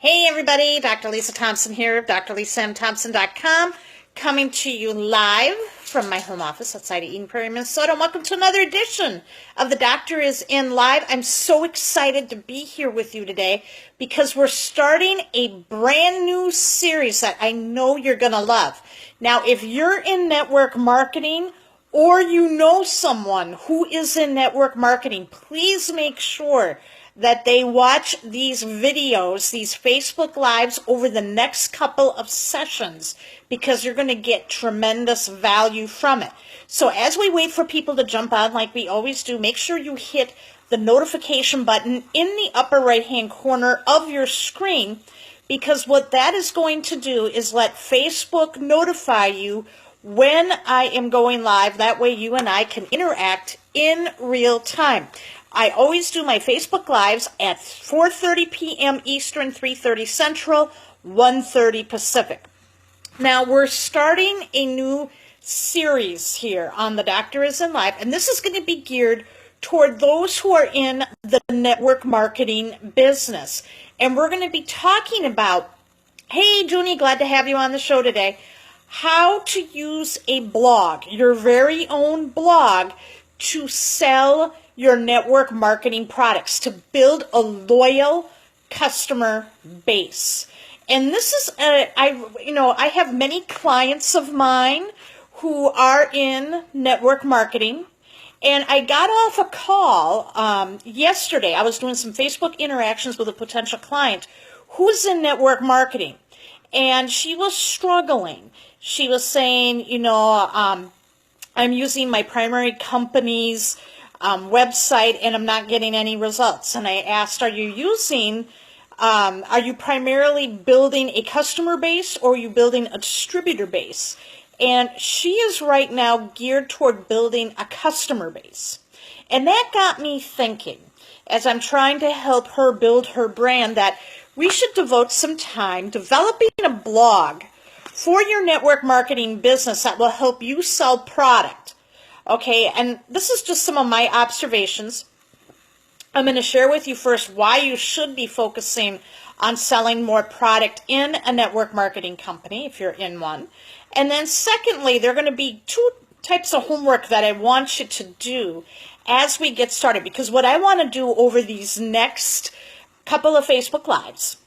Hey everybody, Dr. Lisa Thompson here of drlisamthompson.com, coming to you live from my home office outside of Eden Prairie, Minnesota. And welcome to another edition of The Doctor is in Live. I'm so excited to be here with you today because we're starting a brand new series that I know you're going to love. Now, if you're in network marketing or you know someone who is in network marketing, please make sure that they watch these videos, these Facebook Lives over the next couple of sessions because you're going to get tremendous value from it. So as we wait for people to jump on like we always do, make sure you hit the notification button in the upper right-hand corner of your screen, because what that is going to do is let Facebook notify you when I am going live. That way you and I can interact in real time. I always do my Facebook Lives at 4:30 p.m. Eastern, 3:30 Central, 1:30 Pacific. Now, we're starting a new series here on The Doctor is in Live, and this is going to be geared toward those who are in the network marketing business. And we're going to be talking about, hey, Junie, glad to have you on the show today, how to use a blog, your very own blog, to sell your network marketing products, to build a loyal customer base. And this is, I have many clients of mine who are in network marketing, and I got off a call yesterday. I was doing some Facebook interactions with a potential client who's in network marketing, and she was struggling. She was saying, I'm using my primary company's website and I'm not getting any results. And I asked, are you primarily building a customer base, or are you building a distributor base? And she is right now geared toward building a customer base. And that got me thinking, as I'm trying to help her build her brand, that we should devote some time developing a blog for your network marketing business that will help you sell product. Okay, and this is just some of my observations. I'm going to share with you first why you should be focusing on selling more product in a network marketing company if you're in one. And then secondly, there are going to be two types of homework that I want you to do as we get started, because what I want to do over these next couple of Facebook Lives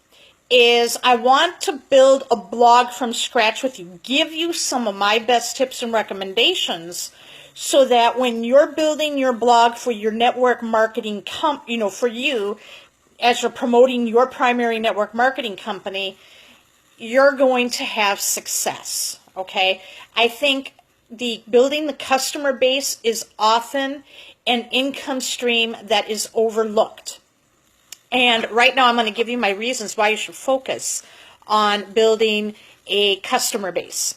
is I want to build a blog from scratch with you, give you some of my best tips and recommendations, so that when you're building your blog for your network marketing, for you, as you're promoting your primary network marketing company, you're going to have success, okay? I think building the customer base is often an income stream that is overlooked. And right now I'm going to give you my reasons why you should focus on building a customer base.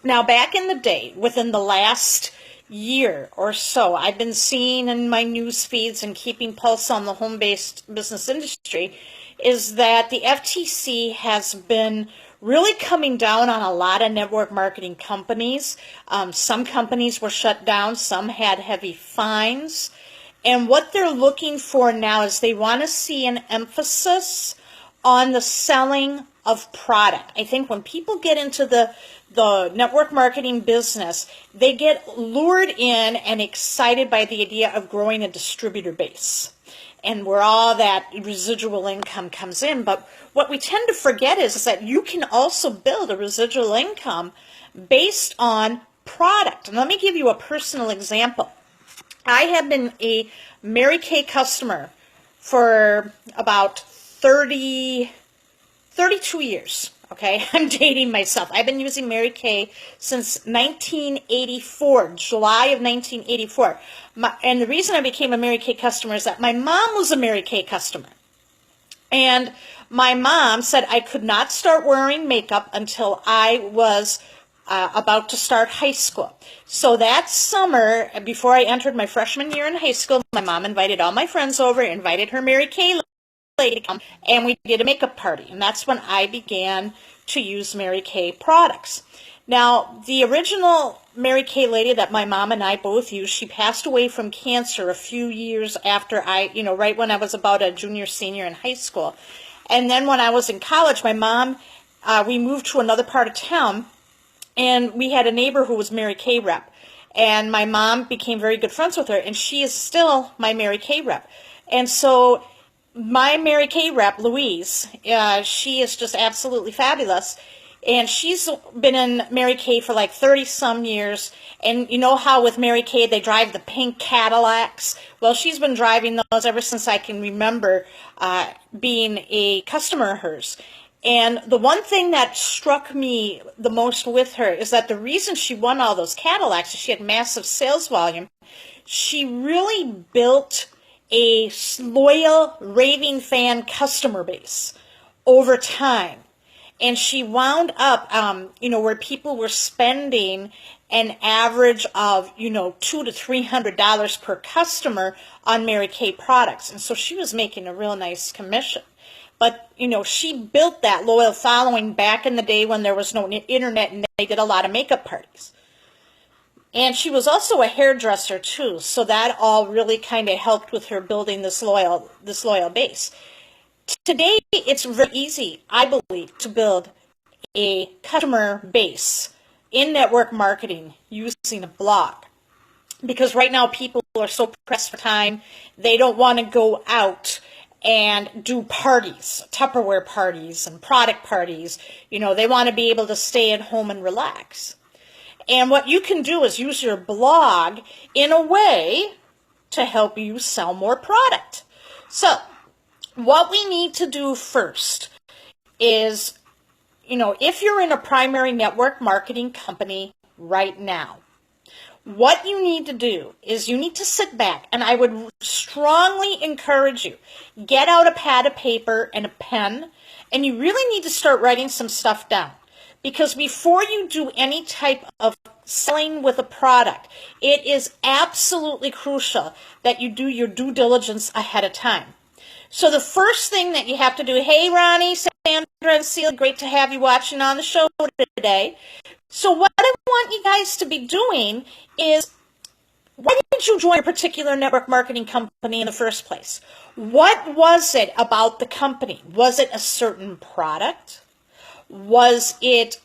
Now, back in the day, within the last year or so, I've been seeing in my news feeds and keeping pulse on the home-based business industry, is that the FTC has been really coming down on a lot of network marketing companies. Some companies were shut down, some had heavy fines. And what they're looking for now is they want to see an emphasis on the selling of product. I think when people get into the network marketing business, they get lured in and excited by the idea of growing a distributor base, and where all that residual income comes in. But what we tend to forget is that you can also build a residual income based on product. And let me give you a personal example. I have been a Mary Kay customer for about 32 years. Okay, I'm dating myself. I've been using Mary Kay since 1984, July of 1984. And the reason I became a Mary Kay customer is that my mom was a Mary Kay customer. And my mom said I could not start wearing makeup until I was about to start high school. So that summer, before I entered my freshman year in high school, my mom invited all my friends over, invited her Mary Kay lady to come, and we did a makeup party. And that's when I began to use Mary Kay products. Now, the original Mary Kay lady that my mom and I both used, she passed away from cancer a few years after right when I was about a junior, senior in high school. And then when I was in college, my mom, we moved to another part of town, and we had a neighbor who was Mary Kay rep. And my mom became very good friends with her, and she is still my Mary Kay rep. And so my Mary Kay rep, Louise, she is just absolutely fabulous. And she's been in Mary Kay for like 30-some years. And you know how with Mary Kay they drive the pink Cadillacs? Well, she's been driving those ever since I can remember being a customer of hers. And the one thing that struck me the most with her is that the reason she won all those Cadillacs is she had massive sales volume. She really built a loyal, raving fan customer base over time. And she wound up, where people were spending an average of, $200 to $300 per customer on Mary Kay products. And so she was making a real nice commission. But, she built that loyal following back in the day when there was no internet and they did a lot of makeup parties. And she was also a hairdresser too, so that all really kind of helped with her building this loyal base. Today, it's very easy, I believe, to build a customer base in network marketing using a blog. Because right now people are so pressed for time, they don't want to go out and do parties, Tupperware parties and product parties. They want to be able to stay at home and relax. And what you can do is use your blog in a way to help you sell more product. So, what we need to do first is, if you're in a primary network marketing company right now, what you need to do is you need to sit back, and I would strongly encourage you, get out a pad of paper and a pen, and you really need to start writing some stuff down. Because before you do any type of selling with a product, it is absolutely crucial that you do your due diligence ahead of time. So the first thing that you have to do, hey Ronnie, Sandra, and Celia, great to have you watching on the show today. So what I want you guys to be doing is, why did you join a particular network marketing company in the first place? What was it about the company? Was it a certain product? Was it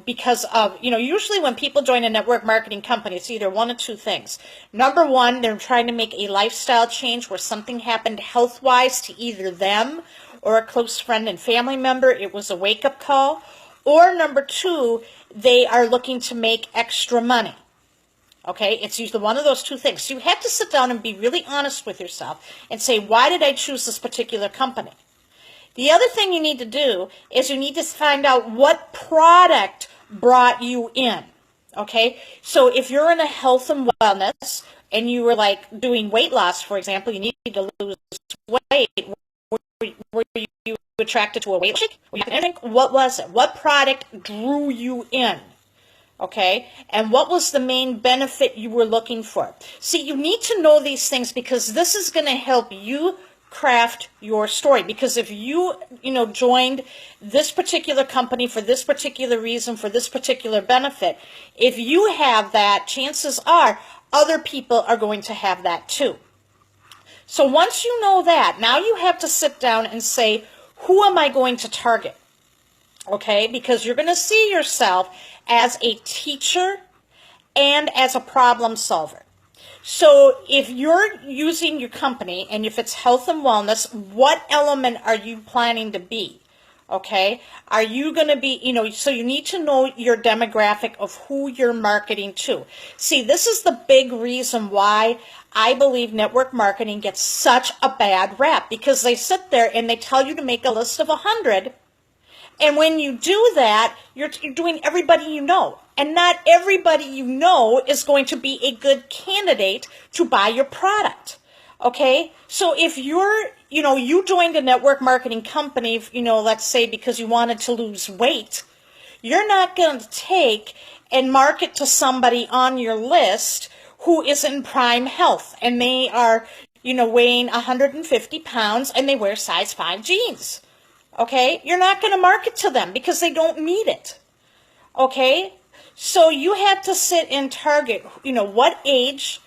because of, usually when people join a network marketing company, it's either one of two things. Number one, they're trying to make a lifestyle change where something happened health-wise to either them or a close friend and family member. It was a wake-up call. Or number two, they are looking to make extra money. Okay, it's usually one of those two things. So you have to sit down and be really honest with yourself and say, why did I choose this particular company? The other thing you need to do is you need to find out what product brought you in, okay? So if you're in a health and wellness and you were like doing weight loss, for example, you need to lose weight. Were you attracted to a weight loss? What was it? What product drew you in? Okay, and what was the main benefit you were looking for? See, you need to know these things because this is going to help you craft your story. Because if you joined this particular company for this particular reason, for this particular benefit, if you have that, chances are other people are going to have that too. So once you know that, now you have to sit down and say, who am I going to target? Okay, because you're going to see yourself as a teacher and as a problem solver. So if you're using your company and if it's health and wellness, what element are you planning to be? Okay, are you going to be, so you need to know your demographic of who you're marketing to. See, this is the big reason why I believe network marketing gets such a bad rap, because they sit there and they tell you to make a list of 100. And when you do that, you're doing everybody you know. And not everybody you know is going to be a good candidate to buy your product. Okay? So if you're, you joined a network marketing company, let's say because you wanted to lose weight, you're not going to take and market to somebody on your list who is in prime health and they are, weighing 150 pounds and they wear size 5 jeans. Okay? You're not going to market to them because they don't need it. Okay? So you have to sit and target, what age,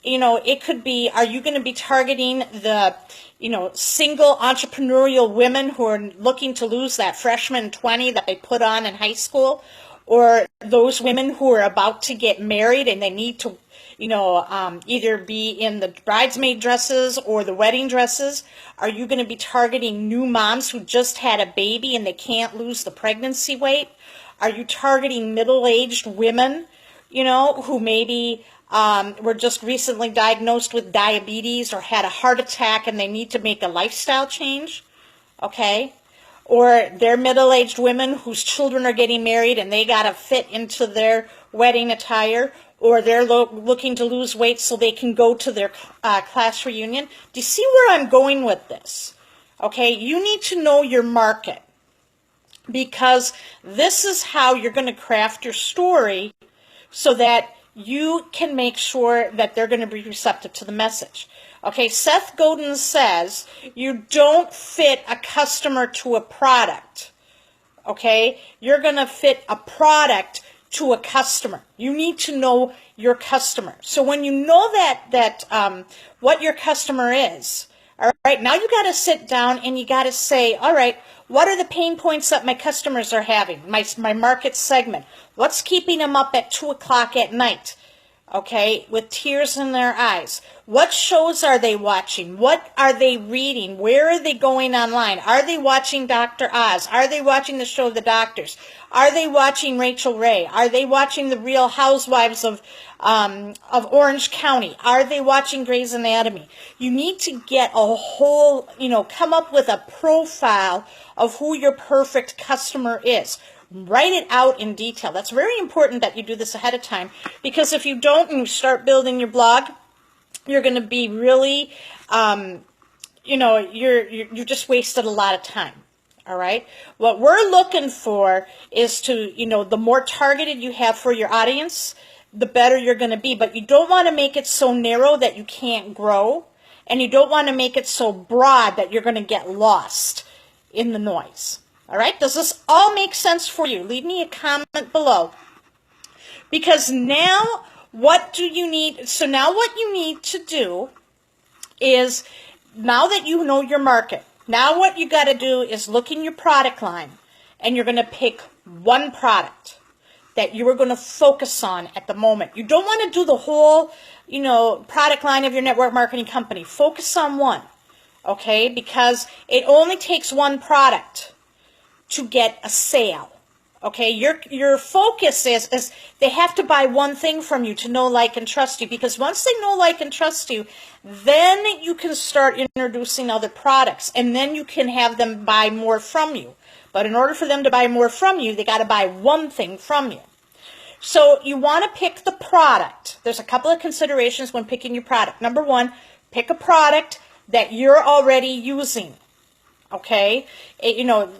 it could be, are you going to be targeting the, single entrepreneurial women who are looking to lose that freshman 20 that they put on in high school, or those women who are about to get married and they need to, either be in the bridesmaid dresses or the wedding dresses? Are you going to be targeting new moms who just had a baby and they can't lose the pregnancy weight? Are you targeting middle-aged women, who maybe were just recently diagnosed with diabetes or had a heart attack and they need to make a lifestyle change? Okay? Or they're middle-aged women whose children are getting married and they got to fit into their wedding attire, or they're looking to lose weight so they can go to their class reunion. Do you see where I'm going with this? Okay, you need to know your market, because this is how you're going to craft your story so that you can make sure that they're going to be receptive to the message. Okay, Seth Godin says you don't fit a customer to a product. Okay, you're going to fit a product to a customer. You need to know your customer. So when you know that what your customer is, all right, now you got to sit down and you got to say, all right, what are the pain points that my customers are having, my market segment? What's keeping them up at 2 o'clock at night? Okay, with tears in their eyes. What shows are they watching? What are they reading? Where are they going online? Are they watching Dr. Oz? Are they watching the show The Doctors? Are they watching Rachel Ray? Are they watching the Real Housewives of Orange County? Are they watching Grey's Anatomy? You need to get a whole, come up with a profile of who your perfect customer is. Write it out in detail. That's very important that you do this ahead of time, because if you don't and you start building your blog, you're going to be really, you just wasted a lot of time. All right. What we're looking for is to, the more targeted you have for your audience, the better you're going to be. But you don't want to make it so narrow that you can't grow, and you don't want to make it so broad that you're going to get lost in the noise. All right, does this all make sense for you? Leave me a comment below. Because now, what do you need? So now what you need to do is, now that you know your market, now what you got to do is look in your product line, and you're going to pick one product that you are going to focus on at the moment. You don't want to do the whole, product line of your network marketing company. Focus on one, okay? Because it only takes one product to get a sale. Okay, your focus is they have to buy one thing from you to know, like, and trust you. Because once they know, like, and trust you, then you can start introducing other products, and then you can have them buy more from you. But in order for them to buy more from you, they got to buy one thing from you. So you want to pick the product. There's a couple of considerations when picking your product. Number one, pick a product that you're already using. Okay,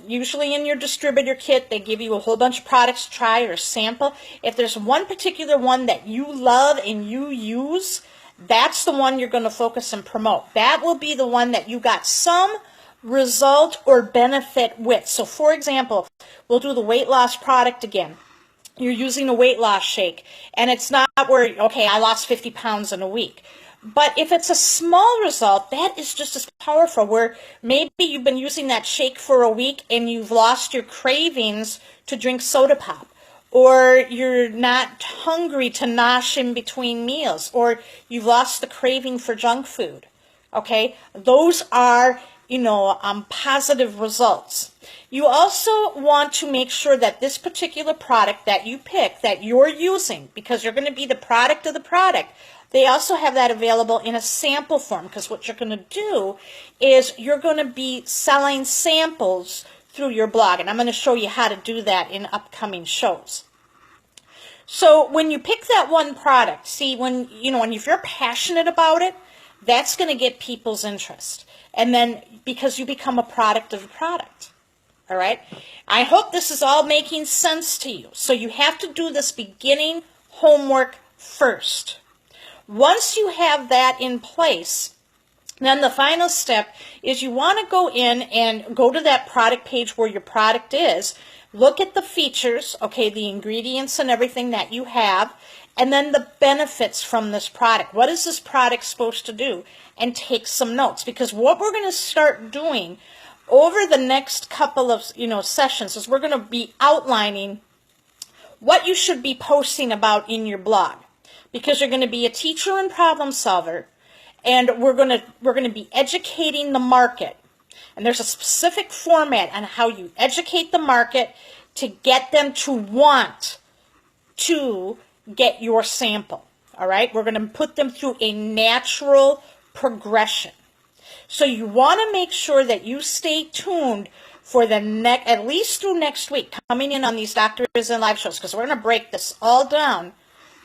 usually in your distributor kit, they give you a whole bunch of products to try or sample. If there's one particular one that you love and you use, that's the one you're going to focus and promote. That will be the one that you got some result or benefit with. So, for example, we'll do the weight loss product again. You're using a weight loss shake, and it's not where, okay, I lost 50 pounds in a week. But if it's a small result, that is just as powerful, where maybe you've been using that shake for a week and you've lost your cravings to drink soda pop, or you're not hungry to nosh in between meals, or you've lost the craving for junk food. Okay, those are, positive results. You also want to make sure that this particular product that you pick, that you're using, because you're going to be the product of the product, they also have that available in a sample form, because what you're going to do is you're going to be selling samples through your blog, and I'm going to show you how to do that in upcoming shows. So when you pick that one product, see, if you're passionate about it, that's going to get people's interest. And then, because you become a product of the product. All right? I hope this is all making sense to you. So you have to do this beginning homework first. Once you have that in place, then the final step is you want to go in and go to that product page where your product is, Look at the features, okay, the ingredients and everything that you have, and then the benefits from this product. What is this product supposed to do? And take some notes, because what we're going to start doing over the next couple of sessions is we're going to be outlining what you should be posting about in your blog, because you're going to be a teacher and problem solver, and we're going to be educating the market. And there's a specific format on how you educate the market to get them to want to get your sample. All right? We're going to put them through a natural progression. So you want to make sure that you stay tuned for the at least through next week, coming in on these Dr. Is In live shows, because we're going to break this all down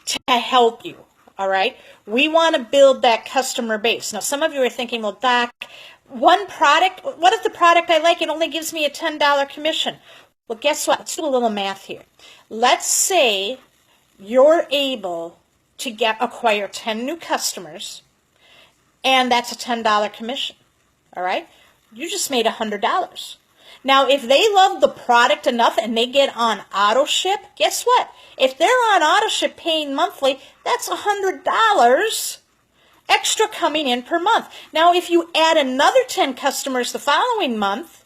to help you. All right? We want to build that customer base. Now, some of you are thinking, well, Doc, one product, what if the product I like, it only gives me a $10 commission? Well, guess what? Let's do a little math here. Let's say you're able to acquire 10 new customers, and that's a $10 commission. All right? You just made $100. Now, if they love the product enough and they get on auto ship, guess what? If they're on auto ship paying monthly, that's $100 extra coming in per month. Now, if you add another 10 customers the following month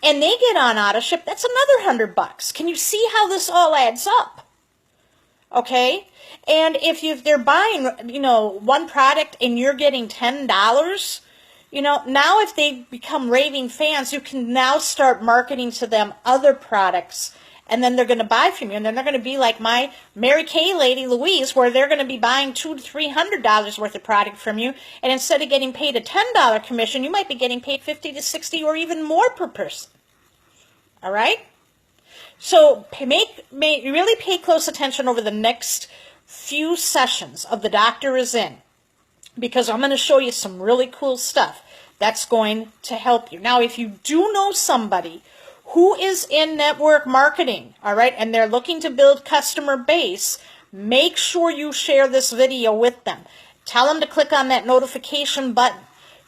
and they get on auto ship, that's another $100. Can you see how this all adds up? Okay? And if they're buying, one product and you're getting $10, now if they become raving fans, you can now start marketing to them other products, and then they're going to buy from you, and then they're going to be like my Mary Kay lady, Louise, where they're going to be buying $200 to $300 worth of product from you, and instead of getting paid a $10 commission, you might be getting paid $50 to $60 or even more per person. All right? So really pay close attention over the next few sessions of The Doctor Is In, because I'm going to show you some really cool stuff that's going to help you. Now, if you do know somebody who is in network marketing, all right, and they're looking to build customer base, make sure you share this video with them. Tell them to click on that notification button,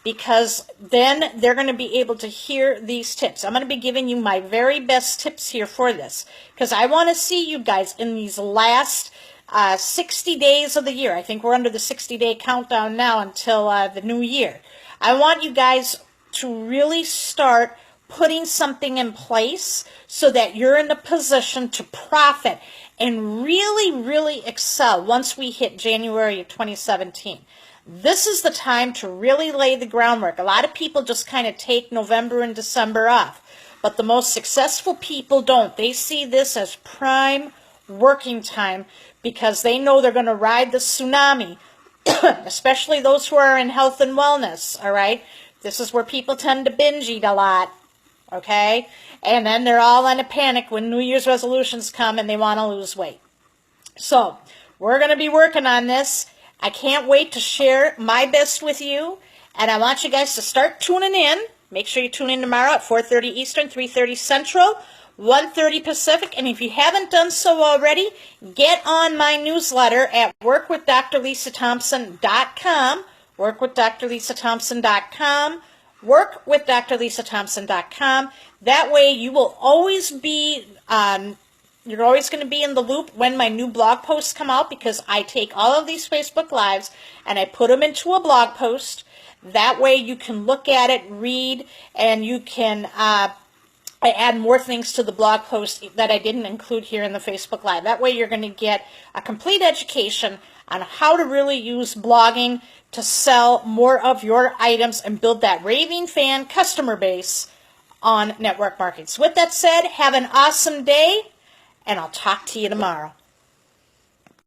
because then they're going to be able to hear these tips. I'm going to be giving you my very best tips here for this, because I want to see you guys in these last 60 days of the year. I think we're under the 60-day countdown now until the new year. I want you guys to really start putting something in place so that you're in a position to profit and really, really excel once we hit January of 2017. This is the time to really lay the groundwork. A lot of people just kind of take November and December off, but the most successful people don't. They see this as prime working time, because they know they're going to ride the tsunami, especially those who are in health and wellness, all right? This is where people tend to binge eat a lot, okay? And then they're all in a panic when New Year's resolutions come and they want to lose weight. So we're going to be working on this. I can't wait to share my best with you, and I want you guys to start tuning in. Make sure you tune in tomorrow at 4:30 Eastern, 3:30 Central, 1:30 Pacific, and if you haven't done so already, get on my newsletter at workwithdrlisathompson.com, workwithdrlisathompson.com, workwithdrlisathompson.com. That way you will always be, you're always going to be in the loop when my new blog posts come out, because I take all of these Facebook Lives and I put them into a blog post. That way you can look at it, read, and you can I add more things to the blog post that I didn't include here in the Facebook Live. That way you're going to get a complete education on how to really use blogging to sell more of your items and build that raving fan customer base on network marketing. So with that said, have an awesome day, and I'll talk to you tomorrow.